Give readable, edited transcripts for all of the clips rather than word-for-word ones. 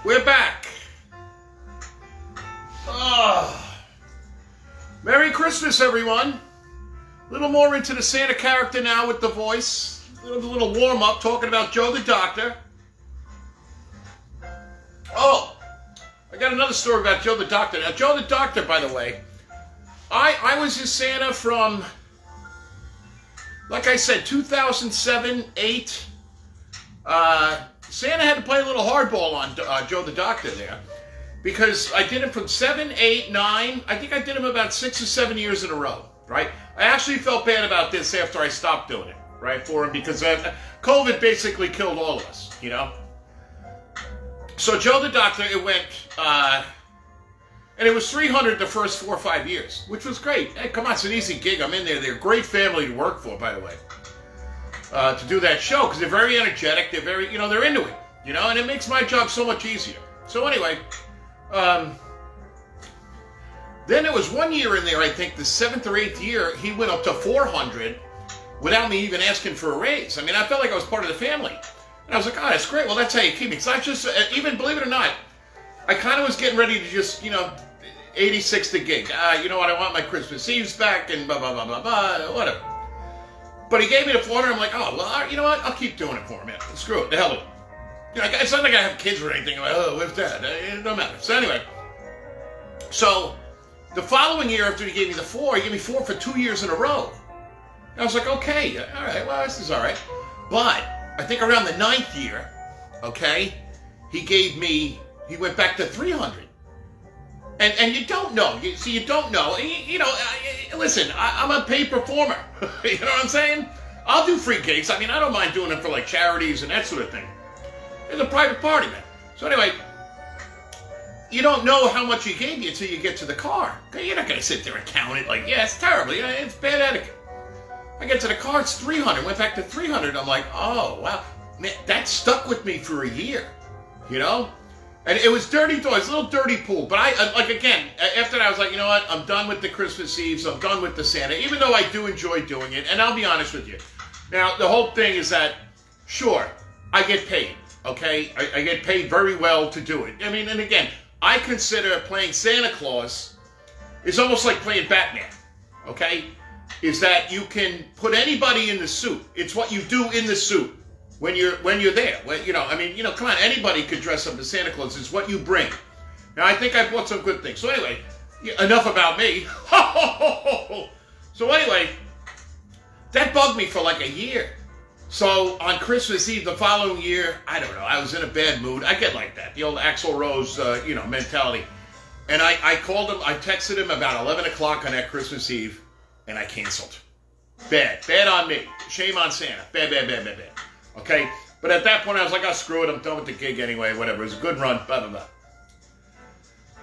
We're back. Oh. Merry Christmas, everyone. A little more into the Santa character now with the voice. A little warm-up talking about Joe the Doctor. Oh, I got another story about Joe the Doctor. Now, Joe the Doctor, by the way, I was his Santa from, like I said, 2007, 8. Santa had to play a little hardball on Joe the Doctor there, because I did him from 7, 8, 9. I think I did him about 6 or 7 years in a row, right? I actually felt bad about this after I stopped doing it, right, for him, because COVID basically killed all of us, you know? So Joe the Doctor, it went, and it was $300 the first 4 or 5 years, which was great. Hey, come on, it's an easy gig. I'm in there. They're a great family to work for, by the way. To do that show, because they're very energetic, they're very, they're into it, and it makes my job so much easier. So anyway, then there was 1 year in there, I think the 7th or 8th year, he went up to $400 without me even asking for a raise. I mean, I felt like I was part of the family. And I was like, oh, that's great. Well, that's how you keep me. Because I just, even believe it or not, I kind of was getting ready to just, 86 the gig. You know what, I want my Christmas Eves back and blah, blah, blah, blah, blah, whatever. But he gave me the $400. I'm like, oh, well, you know what? I'll keep doing it for him, man. Screw it. The hell with it. It's not like I have kids or anything. I'm like, oh, where's that? It don't matter. So anyway, so the following year after he gave me the 4, he gave me 4 for 2 years in a row. And I was like, okay, all right, well, this is all right. But I think around the 9th year, okay, he went back to $300. And you don't know. You don't know. Listen, I'm a paid performer. You know what I'm saying? I'll do free gigs. I mean, I don't mind doing it for like charities and that sort of thing. It's a private party, man. So anyway, you don't know how much he gave you until you get to the car. You're not going to sit there and count it like, yeah, it's terrible. It's bad etiquette. I get to the car, it's $300. Went back to $300. I'm like, oh, wow. Man, that stuck with me for a year, And it was dirty doors, a little dirty pool. But again, after that, I was like, you know what? I'm done with the Christmas Eves. I'm done with the Santa, even though I do enjoy doing it. And I'll be honest with you. Now, the whole thing is that, sure, I get paid, okay? I get paid very well to do it. I mean, and again, I consider playing Santa Claus is almost like playing Batman, okay? Is that you can put anybody in the suit. It's what you do in the suit. When you're there, come on, anybody could dress up as Santa Claus. It's what you bring. Now, I think I bought some good things. So anyway, enough about me. So anyway, that bugged me for like a year. So on Christmas Eve the following year, I don't know, I was in a bad mood. I get like that, the old Axl Rose, mentality. And I called him, I texted him about 11 o'clock on that Christmas Eve, and I canceled. Bad on me. Shame on Santa. Bad. Okay, but at that point I was like, oh, screw it, I'm done with the gig anyway, whatever, it was a good run, blah, blah, blah.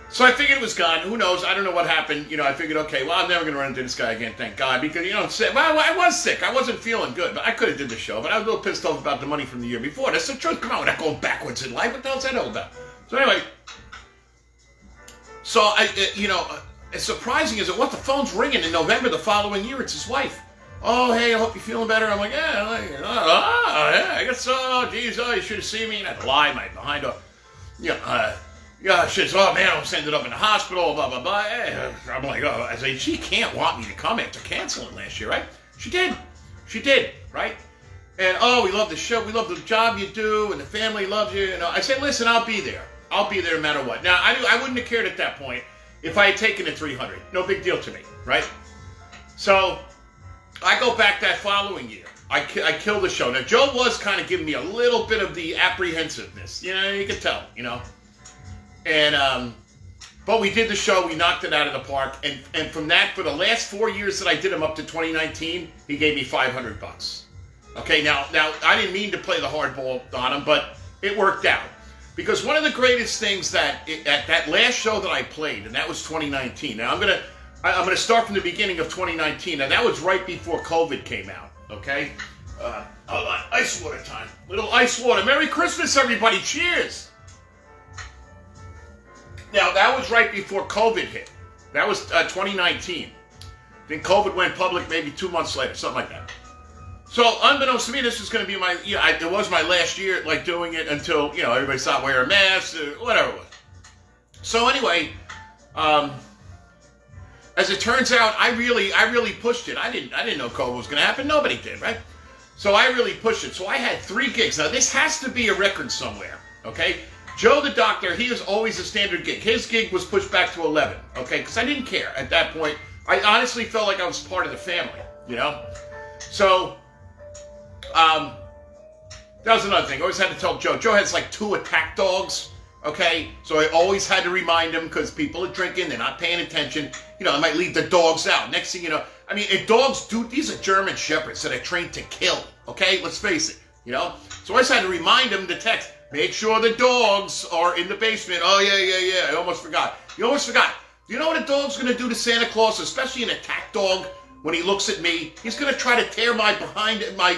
So I figured it was gone, who knows, I don't know what happened, I figured, okay, well, I'm never going to run into this guy again, thank God, because, I was sick, I wasn't feeling good, but I could have did the show, but I was a little pissed off about the money from the year before. That's the truth, come on, we're not going backwards in life, what the hell's that all about? So anyway, so as surprising as it was, the phone's ringing in November the following year, it's his wife. Oh, hey, I hope you're feeling better. I'm like, yeah, yeah, I guess so. Geez, you should have seen me. And I'd lie behind her. She says, oh, man, I almost ended up in the hospital, blah, blah, blah. I'm like, oh, I say, she can't want me to come after canceling last year, right? She did, right? And, oh, we love the show. We love the job you do, and the family loves you. I said, listen, I'll be there. I'll be there no matter what. Now, I wouldn't have cared at that point if I had taken the $300. No big deal to me, right? So I go back that following year. I kill the show. Now, Joe was kind of giving me a little bit of the apprehensiveness. You could tell, And, but we did the show. We knocked it out of the park. And from that, for the last 4 years that I did him up to 2019, he gave me $500. Okay, now I didn't mean to play the hardball on him, but it worked out. Because one of the greatest things at that last show that I played, and that was 2019. Now, I'm gonna start from the beginning of 2019, and that was right before COVID came out, okay? Hold on, ice water time. Little ice water. Merry Christmas, everybody. Cheers. Now, that was right before COVID hit. That was 2019. Then COVID went public maybe 2 months later, something like that. So unbeknownst to me, this was going to be my, it was my last year, like doing it until, everybody stopped wearing masks, whatever it was. So anyway, as it turns out, I really pushed it. I didn't know COVID was going to happen. Nobody did, right? So I really pushed it. So I had 3 gigs. Now this has to be a record somewhere, okay? Joe the doctor, he was always a standard gig. His gig was pushed back to 11, okay? Because I didn't care at that point. I honestly felt like I was part of the family, So, that was another thing. I always had to tell Joe. Joe has like 2 attack dogs, okay? So I always had to remind him because people are drinking, they're not paying attention. I might leave the dogs out. Next thing you know, if dogs do, these are German shepherds that are trained to kill, okay? Let's face it, So I always had to remind him to text, make sure the dogs are in the basement. Oh, yeah. I almost forgot. You almost forgot. You know what a dog's going to do to Santa Claus, especially an attack dog? When he looks at me, he's going to try to tear my behind, my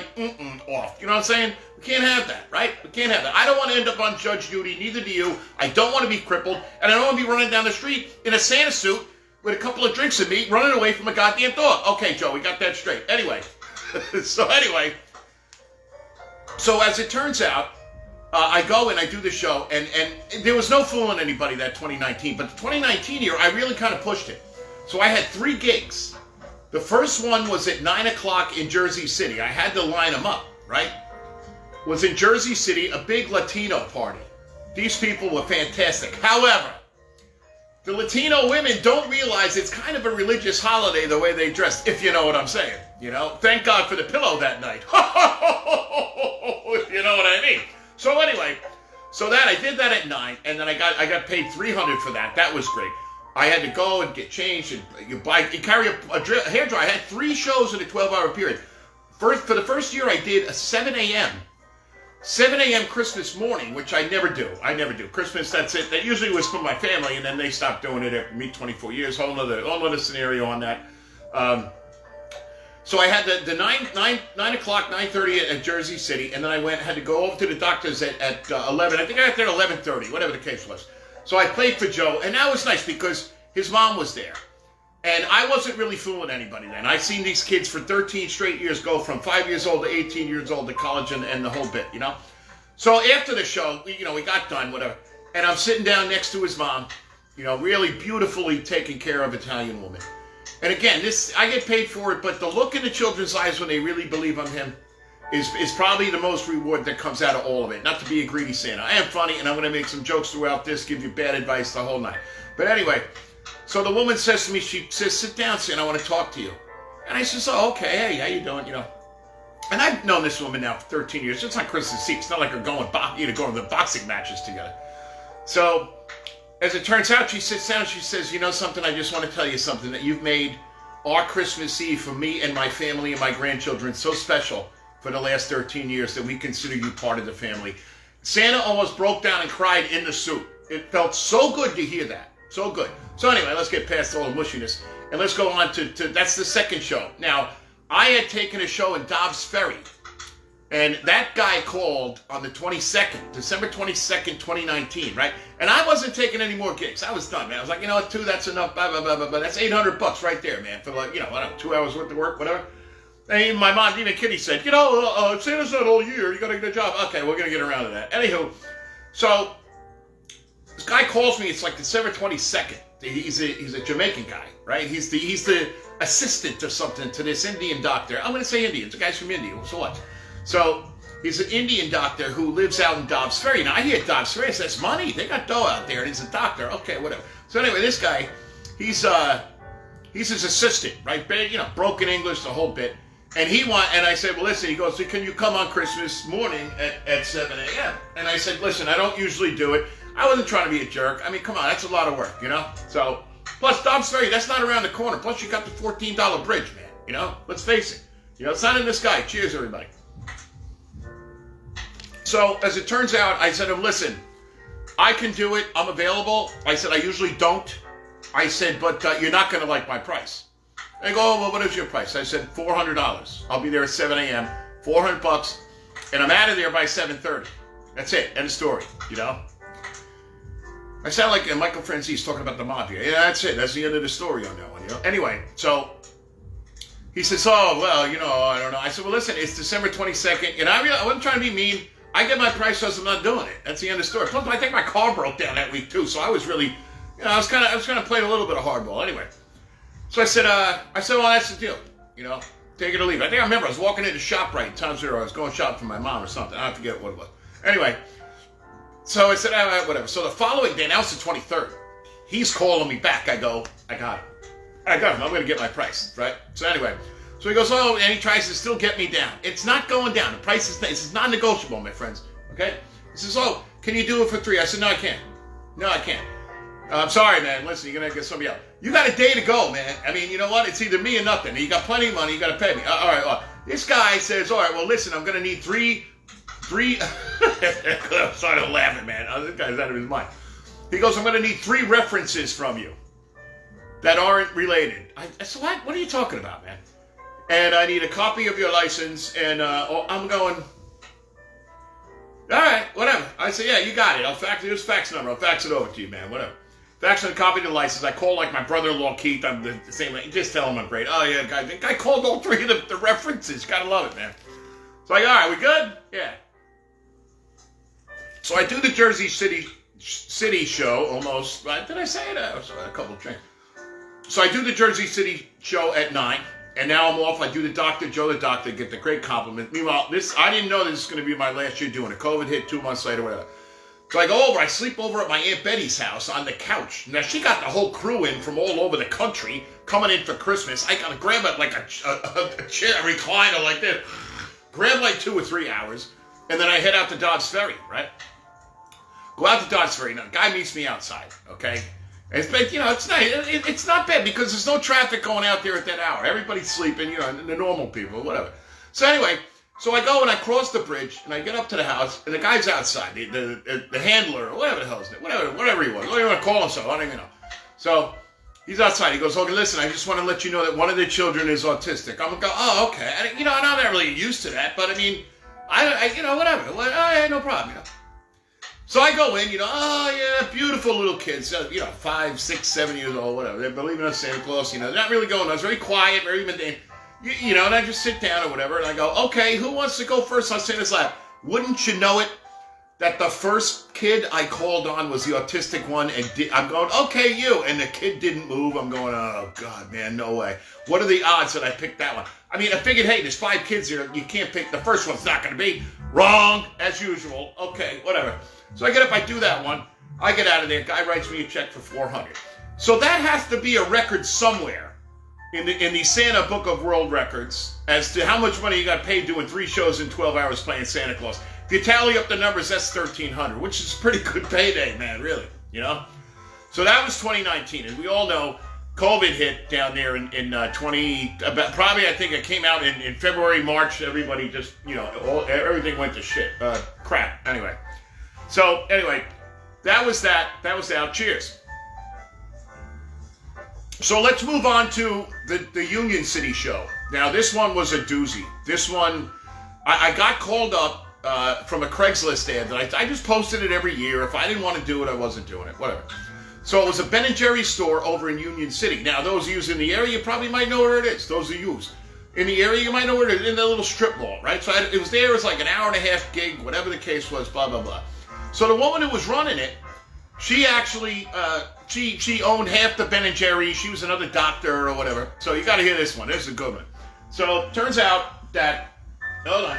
off. You know what I'm saying? We can't have that, right? We can't have that. I don't want to end up on Judge Judy, neither do you. I don't want to be crippled, and I don't want to be running down the street in a Santa suit with a couple of drinks in me, running away from a goddamn dog. Okay, Joe, we got that straight. Anyway, so as it turns out, I go and I do the show, and there was no fooling anybody that 2019, but the 2019 year, I really kind of pushed it. So I had 3 gigs. The first one was at 9 o'clock in Jersey City. I had to line them up, right? Was in Jersey City, a big Latino party. These people were fantastic. However, the Latino women don't realize it's kind of a religious holiday the way they dress, if you know what I'm saying. Thank God for the pillow that night. If you know what I mean. So anyway, I did that at 9, and then I got paid $300 for that. That was great. I had to go and get changed and carry a hairdryer. I had 3 shows in a 12-hour period. For the first year, I did a 7 a.m. Christmas morning, which I never do. Christmas, that's it. That usually was for my family, and then they stopped doing it after me 24 years. Whole other scenario on that. So I had the 9 o'clock, 9:30 at Jersey City, and then I had to go over to the doctor's at 11. I think I got there at 11:30, whatever the case was. So I played for Joe, and that was nice because his mom was there. And I wasn't really fooling anybody then. I've seen these kids for 13 straight years go from 5 years old to 18 years old to college and the whole bit, So after the show, we got done, whatever. And I'm sitting down next to his mom, really beautifully taken care of Italian woman. And again, I get paid for it, but the look in the children's eyes when they really believe I'm him is probably the most reward that comes out of all of it. Not to be a greedy Santa. I am funny, and I'm going to make some jokes throughout this, give you bad advice the whole night. But anyway, so the woman says to me, she says, sit down, Santa, I want to talk to you. And I says, oh, okay, hey, how you doing, And I've known this woman now for 13 years. It's not Christmas Eve. It's not like we're going to the boxing matches together. So, as it turns out, she sits down and she says, something, I just want to tell you something, that you've made our Christmas Eve for me and my family and my grandchildren so special for the last 13 years that we consider you part of the family. Santa almost broke down and cried in the suit. It felt so good to hear that. So good. So anyway, let's get past all the mushiness. And let's go on to that's the second show. Now, I had taken a show in Dobbs Ferry. And that guy called on the 22nd, December 22nd, 2019, right? And I wasn't taking any more gigs. I was done, man. I was like, 2, that's enough, blah, blah, blah, blah, blah. That's $800 right there, man, for like, 2 hours worth of work, whatever. And my mom, even Kitty said, Santa's not all year. You got to get a job. Okay, we're going to get around to that. Anywho, so this guy calls me. It's like December 22nd. He's a Jamaican guy, right? He's the assistant or something to this Indian doctor. I'm going to say Indian. The guy's from India. So what? So he's an Indian doctor who lives out in Dobbs Ferry. Now I hear Dobbs Ferry. That's money. They got dough out there, and he's a doctor. Okay, whatever. So anyway, this guy, he's his assistant, right? Broken English, the whole bit. And I said, well, listen, he goes, so can you come on Christmas morning at 7 a.m.? And I said, listen, I don't usually do it. I wasn't trying to be a jerk. I mean, come on, that's a lot of work, So, plus Dobbs Ferry, that's not around the corner. Plus you got the $14 bridge, man, Let's face it. It's not in the sky. Cheers, everybody. So, as it turns out, I said to him, listen, I can do it. I'm available. I said, I usually don't. I said, but you're not going to like my price. They go, oh, well, what is your price? I said, $400. I'll be there at 7 a.m., $400, and I'm out of there by 7:30. That's it. End of story, I sound like Michael Franzese talking about the mafia. Yeah, that's it. That's the end of the story on that one, Anyway, so he says, oh, well, I don't know. I said, well, listen, it's December 22nd. And I wasn't trying to be mean. I get my price, so I'm not doing it. That's the end of the story. Plus, I think my car broke down that week, too. So I was really, I was kind of playing a little bit of hardball. Anyway. So I said, well, that's the deal. Take it or leave it. I think I remember I was walking into ShopRite in Times Square. I was going shopping for my mom or something. I forget what it was. Anyway. So I said, whatever. So the following day, now it's the 23rd. He's calling me back. I go, I got him. I'm going to get my price, right? So anyway. So he goes, oh, and he tries to still get me down. It's not going down. The price is non-negotiable, my friends. Okay? He says, oh, can you do it for 3? I said, no, I can't. No, I can't. I'm sorry, man. Listen, you're going to get somebody else. You got a day to go, man. I mean, you know what? It's either me or nothing. You got plenty of money. You got to pay me. All right. This guy says, all right, well, listen, I'm going to need three. I started laughing, man. This guy's out of his mind. He goes, I'm going to need 3 references from you that aren't related. I said, what are you talking about, man? And I need a copy of your license, and I'm going, all right, whatever. I said, yeah, you got it. Here's fax number. I'll fax it over to you, man, whatever. Fax and a copy of the license. I call like my brother-in-law, Keith. I'm the same way. Just tell him I'm great. Oh, yeah, guy. The guy called all 3 of the references. You got to love it, man. So all right, we good? Yeah. So I do the Jersey City show almost. Did I say it? I was a couple of drinks. So I do the Jersey City show at 9. And now I'm off. I do the Dr. Joe the Doctor, get the great compliment. Meanwhile, I didn't know this was going to be my last year doing it. COVID hit 2 months later, whatever. So I go over. I sleep over at my Aunt Betty's house on the couch. Now, she got the whole crew in from all over the country coming in for Christmas. I got to grab a chair, a recliner like this. Grab like 2 or 3 hours. And then I head out to Dobbs Ferry, right? Go out to Dobbs Ferry. Now, the guy meets me outside, okay? It's nice. It's not bad because there's no traffic going out there at that hour. Everybody's sleeping, the normal people, whatever. So anyway, so I go and I cross the bridge and I get up to the house and the guy's outside, the handler or whatever the hell is it, whatever he was. I don't even want to call himself. I don't even know. So he's outside. He goes, okay, listen, I just want to let you know that one of the children is autistic. I'm going to go, oh, okay. And, I'm not really used to that, but I mean, whatever. No problem, So I go in, oh yeah, beautiful little kids, 5, 6, 7 years old, whatever. They're believing in Santa Claus, they're not really going nuts, very quiet, very mundane, and I just sit down or whatever, and I go, okay, who wants to go first on Santa's lap? Wouldn't you know it, that the first kid I called on was the autistic one, and I'm going, okay, you, and the kid didn't move. I'm going, oh God, man, no way. What are the odds that I picked that one? I mean, I figured, hey, there's 5 kids here, you can't pick, the first one's not going to be. Wrong, as usual. Okay, whatever. So I get up, I do that one. I get out of there. Guy writes me a check for $400. So that has to be a record somewhere in the Santa Book of World Records as to how much money you got paid doing 3 shows in 12 hours playing Santa Claus. If you tally up the numbers, that's $1,300, which is a pretty good payday, man, really, So that was 2019, and we all know COVID hit down there in 20, probably I think it came out in February, March. Everybody just, everything went to shit, crap, anyway. So, anyway, that was that. That was out. Cheers. So, let's move on to the Union City show. Now, this one was a doozy. This one, I got called up from a Craigslist ad that I just posted it every year. If I didn't want to do it, I wasn't doing it. Whatever. So, it was a Ben & Jerry's store over in Union City. Now, those of you in the area, you probably might know where it is. Those of you in the area, you might know where it is. In the little strip mall, right? So, it was there. It was like an hour and a half gig, whatever the case was, blah, blah, blah. So the woman who was running it, she actually, she owned half the Ben & Jerry's. She was another doctor or whatever. So you got to hear this one. This is a good one. So turns out that, hold on.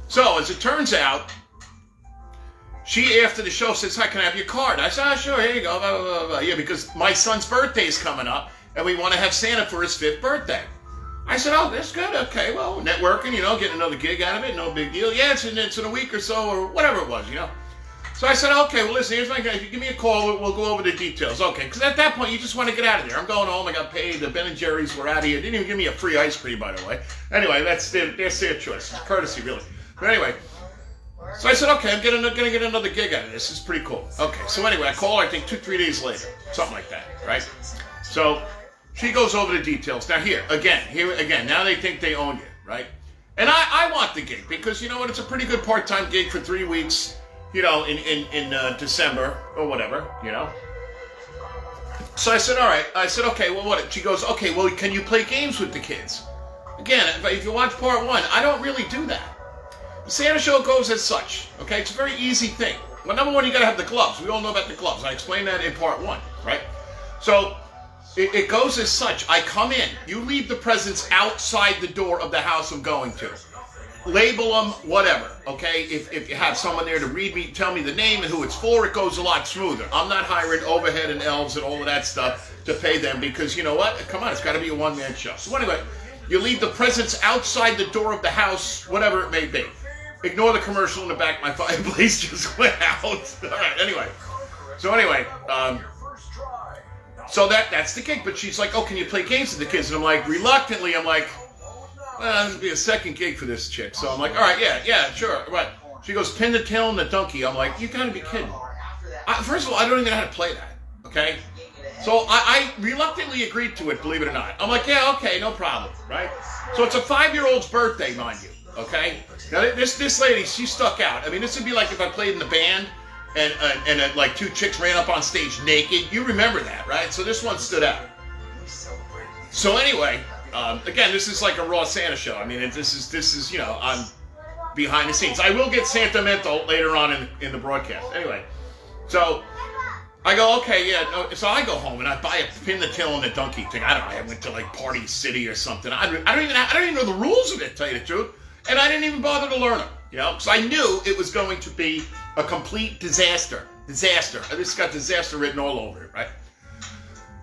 So as it turns out, she, after the show, says, hi, can I have your card? I said, sure, here you go, blah, blah, blah, blah. Yeah, because my son's birthday is coming up, and we want to have Santa for his 5th birthday. I said, oh, that's good, okay, well, networking, getting another gig out of it, no big deal. Yeah, it's in a week or so, or whatever it was, So I said, okay, well, listen, here's my guy. If you give me a call, we'll go over the details. Okay, because at that point, you just want to get out of there. I'm going home, I got paid, the Ben & Jerry's were out of here. Didn't even give me a free ice cream, by the way. Anyway, that's their choice. Courtesy, really. But anyway, so I said, okay, I'm going to get another gig out of this. It's pretty cool. Okay, so anyway, I call her, I think 2-3 days later. Something like that, right? So she goes over the details. Now here again, now they think they own you, right? And I want the gig because you know what? It's a pretty good part-time gig for 3 weeks, you know, in December or whatever, you know. So I said, all right. I said, okay, well, what? She goes, okay, well, can you play games with the kids? Again, if you watch part 1, I don't really do that. The Santa show goes as such, okay? It's a very easy thing. Well, number 1, you got to have the gloves. We all know about the gloves. I explained that in part 1, right? So it goes as such. I come in. You leave the presents outside the door of the house I'm going to. Label them, whatever, okay? If you have someone there to read me, tell me the name and who it's for, it goes a lot smoother. I'm not hiring overhead and elves and all of that stuff to pay them because, you know what? Come on, it's got to be a one-man show. So anyway, you leave the presents outside the door of the house, whatever it may be. Ignore the commercial in the back. My fireplace just went out. All right, anyway. So that's the gig. But she's like, oh, can you play games with the kids? And I'm like, reluctantly, I'm like, well, this would be a second gig for this chick. So I'm like, all right, yeah, sure. Right. She goes, pin the tail on the donkey. I'm like, you gotta be kidding. First of all, I don't even know how to play that, okay? So I reluctantly agreed to it, believe it or not. I'm like, yeah, okay, no problem, right? So it's a 5-year-old's birthday, mind you, okay? Now, this lady, she stuck out. I mean, this would be like if I played in the band and like 2 chicks ran up on stage naked. You remember that, right? So this one stood out. So anyway, again, this is like a raw Santa show. I mean, this is you know, I'm behind the scenes. I will get sentimental later on in the broadcast. Anyway, so I go, okay, yeah. So I go home and I buy a pin the tail on the donkey thing. I don't know. I went to like Party City or something. I don't even know the rules of it, to tell you the truth. And I didn't even bother to learn them, you know, because I knew it was going to be a complete disaster. Disaster. This got disaster written all over it, right?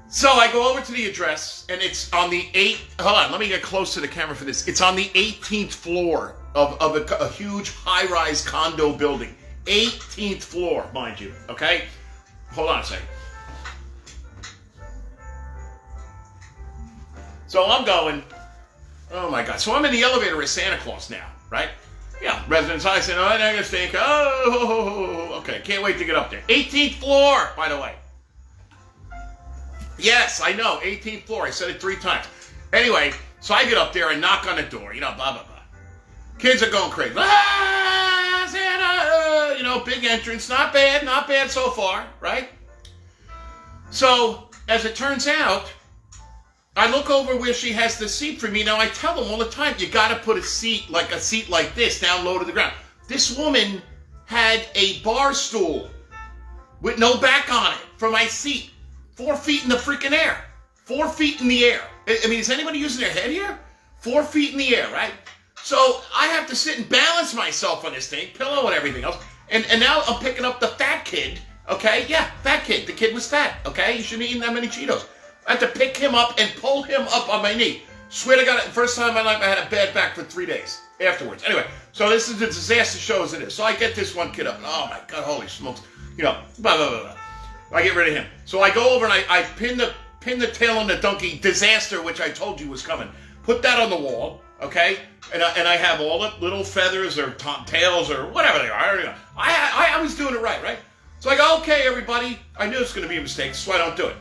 So I go over to the address, and it's on the 8th. Hold on, let me get close to the camera for this. It's on the 18th floor of a huge high-rise condo building. 18th floor, mind you, okay? Hold on a second. So I'm going, oh my God. So I'm in the elevator as Santa Claus now, right? Yeah, residents, I said, oh, I'm going to think, okay, can't wait to get up there. 18th floor, by the way. Yes, I know, 18th floor. I said it 3 times. Anyway, so I get up there and knock on the door, you know, blah, blah, blah. Kids are going crazy. Ah, Santa, you know, big entrance. Not bad so far, right? So, as it turns out, I look over where she has the seat for me. Now, I tell them all the time, you got to put a seat like this down low to the ground. This woman had a bar stool with no back on it for my seat. 4 feet in the freaking air. 4 feet in the air. I mean, is anybody using their head here? 4 feet in the air, right? So I have to sit and balance myself on this thing, pillow and everything else. And now I'm picking up the fat kid, okay? Yeah, fat kid. The kid was fat, okay? He shouldn't have eaten that many Cheetos. I had to pick him up and pull him up on my knee. Swear to God, first time in my life I had a bad back for 3 days afterwards. Anyway, so this is a disaster show as it is. So I get this one kid up, and oh my God, holy smokes. You know, blah, blah, blah, blah. I get rid of him. So I go over and I pin the tail on the donkey disaster, which I told you was coming. Put that on the wall, okay? And I have all the little feathers or tails or whatever they are. I don't know. I was doing it right? So I go, okay, everybody. I knew it was going to be a mistake, so I don't do it.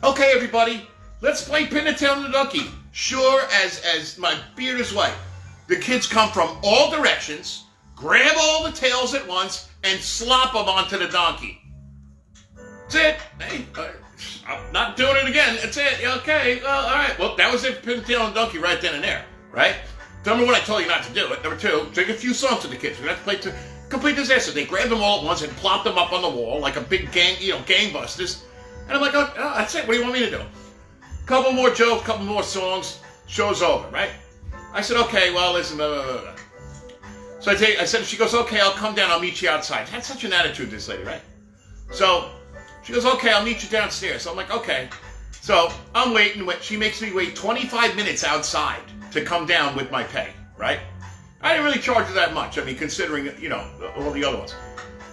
Okay, everybody. Let's play pin the tail on the donkey. Sure as my beard is white. The kids come from all directions, grab all the tails at once, and slop them onto the donkey. That's it. Hey, I'm not doing it again. That's it. Okay. Well, all right. Well, that was it. Pin the tail on the donkey right then and there. Right? Number 1, I told you not to do it. Number 2, take a few songs to the kids. We have to play to complete disaster. They grabbed them all at once and plopped them up on the wall like a big gangbusters. And I'm like, oh, that's it. What do you want me to do? Couple more jokes, couple more songs. Show's over, right? I said, okay. Well, listen. Blah, blah, blah, blah. So I said, she goes, okay. I'll come down. I'll meet you outside. Had such an attitude, this lady, right? So she goes, okay, I'll meet you downstairs. So I'm like, okay. So I'm waiting. She makes me wait 25 minutes outside to come down with my pay, right? I didn't really charge her that much. I mean, considering, you know, all the other ones.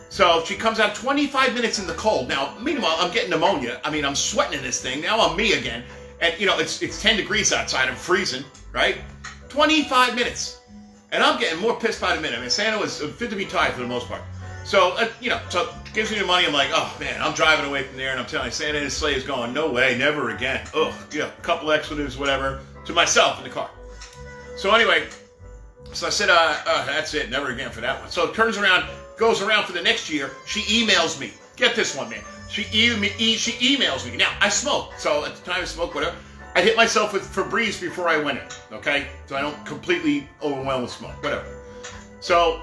So she comes out 25 minutes in the cold. Now, meanwhile, I'm getting pneumonia. I mean, I'm sweating in this thing. Now I'm me again. And, you know, it's 10 degrees outside. I'm freezing, right? 25 minutes. And I'm getting more pissed by the minute. I mean, Santa was fit to be tied for the most part. So, you know, so gives me the money. I'm like, oh, man, I'm driving away from there. And I'm telling you, Santa and his sleigh is going, no way, never again. Ugh, you know, a couple expletives, whatever, to myself in the car. So anyway, So I said, that's it, never again for that one. So it turns around, goes around for the next year. She emails me. Get this one, man. She emails me. Now, I smoke. So at the time I smoked, whatever. I hit myself with Febreze before I went in, okay? So I don't completely overwhelm with smoke, whatever. So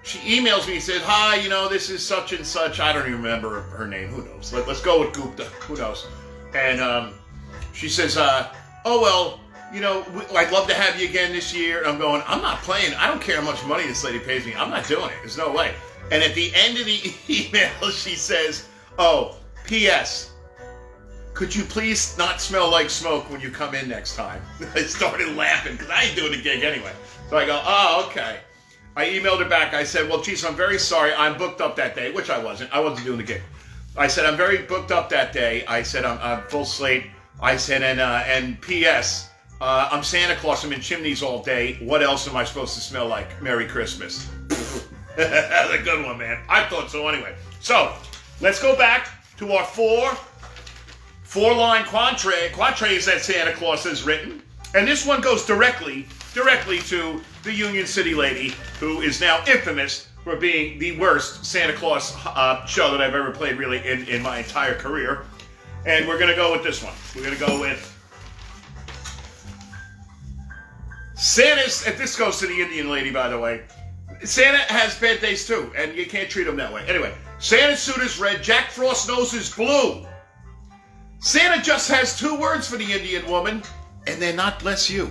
she emails me and says, hi, this is such and such. I don't even remember her name. Who knows? Let's go with Gupta. Who knows? And she says, oh, well, I'd love to have you again this year. And I'm going, I'm not playing. I don't care how much money this lady pays me. I'm not doing it. There's no way. And at the end of the email, she says, oh, P.S., could you please not smell like smoke when you come in next time? I started laughing because I ain't doing the gig anyway. So I go, oh, okay. I emailed her back. I said, well, geez, I'm very sorry. I'm booked up that day, which I wasn't. I wasn't doing the gig. I said, I'm very booked up that day. I said, I'm full slate. I said, and P.S., I'm Santa Claus. I'm in chimneys all day. What else am I supposed to smell like? Merry Christmas. That's a good one, man. I thought so anyway. So let's go back to our four-line quatrains that Santa Claus has written. And this one goes directly to the Union City lady, who is now infamous for being the worst Santa Claus show that I've ever played, really, in my entire career. And we're going to go with this one. We're going to go with Santa's, and this goes to the Indian lady, by the way. Santa has bad days too, and you can't treat him that way. Anyway, Santa's suit is red, Jack Frost's nose is blue. Santa just has 2 words for the Indian woman, and they're not bless you.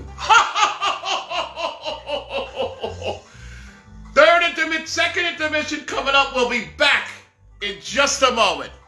Third intermission, second intermission coming up. We'll be back in just a moment.